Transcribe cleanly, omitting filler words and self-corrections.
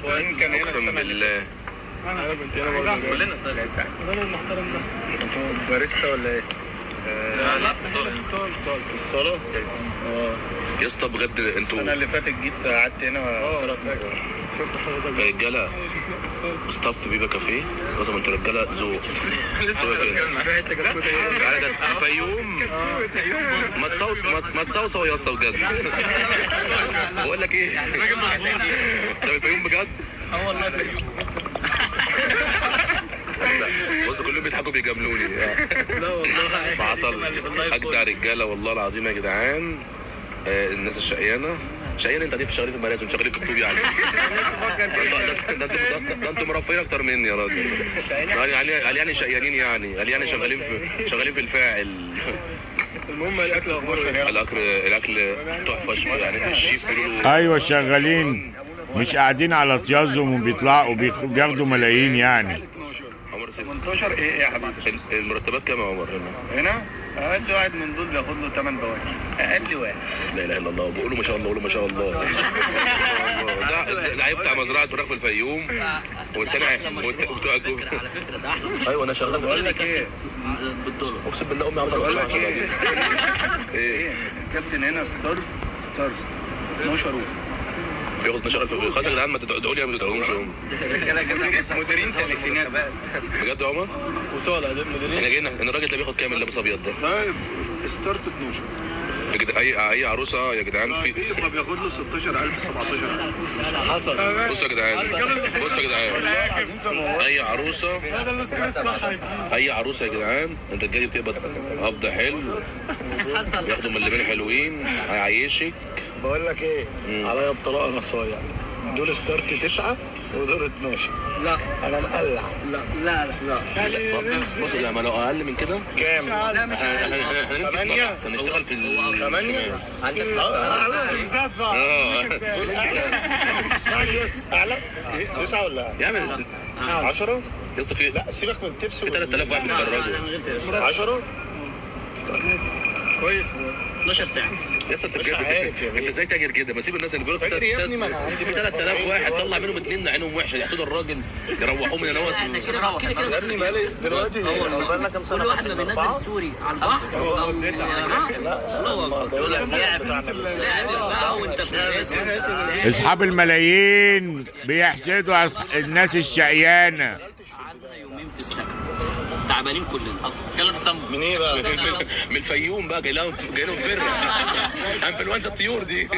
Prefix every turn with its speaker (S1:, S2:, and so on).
S1: وإن كان هنا
S2: اقسم بالله
S1: انا كنت هنا برضه كلنا الراجل المحترم ده. انتوا باريستا ولا ايه؟
S2: لا
S1: الصالة؟
S2: يا اسطى بجد انتوا
S1: السنة اللي فاتت جيت قعدت هنا 3 مرات. شفت حضرتك
S2: رجاله ستاف بيبقى كافيه قسما انتوا رجاله ذوق.
S1: في حتة كده
S2: تعالى ده الفيوم ما تصوصوا يا اسطى بجد. بقول لك ايه ده الفيوم بجد.
S3: والله فيوم.
S2: بص كلهم بيضحكوا بيجاملوني.
S1: لا والله
S2: ما حصل اجدع رجاله والله العظيم يا جدعان. الناس الشقيانه شقيانه. انت شغالين في المراكز وشغالين كتب يعني. ده انتوا مرفهين اكتر مني يا راجل. قال يعني شقيانين يعني قال يعني شغالين في الفاعل.
S1: المهم الاكل اخباره ايه؟
S2: الاكل تحفه يعني الشيف بيقولوا
S4: ايوه شغالين، مش قاعدين على طيازهم وبيطلعوا وبياخدوا ملايين يعني.
S2: عمر
S1: 18 ايه يا حبيبي؟
S2: المرتبات كام يا عمر
S1: هنا اقل واحد من دول بياخد له 8 بواكي. اقل واحد.
S2: لا اله الا الله. بقولوا ما شاء الله. قولوا ما شاء الله. ده هيفتح مزرعه فراخ في الفيوم والتاني بتوع الجو.
S3: على فكره ده احلى.
S2: ايوه انا شغال
S1: بقول لك ايه
S3: بالدولار.
S2: اقسم بالله امي عملت
S1: بقول لك
S2: ايه
S1: ايه الكابتن هنا ستار 12 روف
S2: بياخد 12000 خلاص يا جدعان. ما تدعوا لي ما تدعوهمش هم
S1: مديرين ثلاثينات بقى
S2: بجد يا عمر.
S1: وطالع ده المديرين.
S2: احنا جينا ان الراجل ده بياخد كام اللي لابس ابيض ده؟
S1: طيب ستارت 12
S2: يا جدعان اي عروسه يا جدعان في
S1: ما بياخد له 16000 17000 حصل.
S2: بصوا يا جدعان بصوا يا جدعان اي عروسه يا جدعان الرجاله بتقبض قبض حلو بياخدوا ملمين حلوين هيعيشك.
S1: بقول لك ايه عليا الطلاق نصايح. دول ستارت 9 ودول 12.
S3: لا
S1: انا مقلع.
S3: لا
S2: بصوا يا جماعه لو اقل من كده
S1: كام؟
S2: هنشتغل في
S1: 8
S3: عندك
S1: اسمعني بس اعلى 9 ولا
S2: يعمل
S1: 10
S2: يا اسطى في
S1: لا سيبك من التبس.
S2: في 3000 واحد بيتفرجوا
S1: 10 كويس
S3: 12 ساعه.
S2: يا اسطى انت ازاي تاجر كده؟ ما تسيب الناس اللي بيقولوا
S1: فاكر يا ابني ما انا عندي
S2: في 3000 واحد طلع منهم 2 عينهم وحشه يحسدوا الراجل يروحوه من هنا.
S3: احنا كده
S1: يا ابني مالي دلوقتي بقالنا كام سنه
S3: كل واحد ما بينزل ستوري على البحر الله اكبر يقول لك لاعب بقى وانت في
S4: اصحاب الملايين بيحسدوا الناس الشقيانه.
S3: قعدنا يومين في السكن تعبانين كلنا اصلا. جالنا تسمم
S1: من ايه بقى؟
S2: من الفيوم بقى جاي لهم فرقه انفلونزا الطيور دي.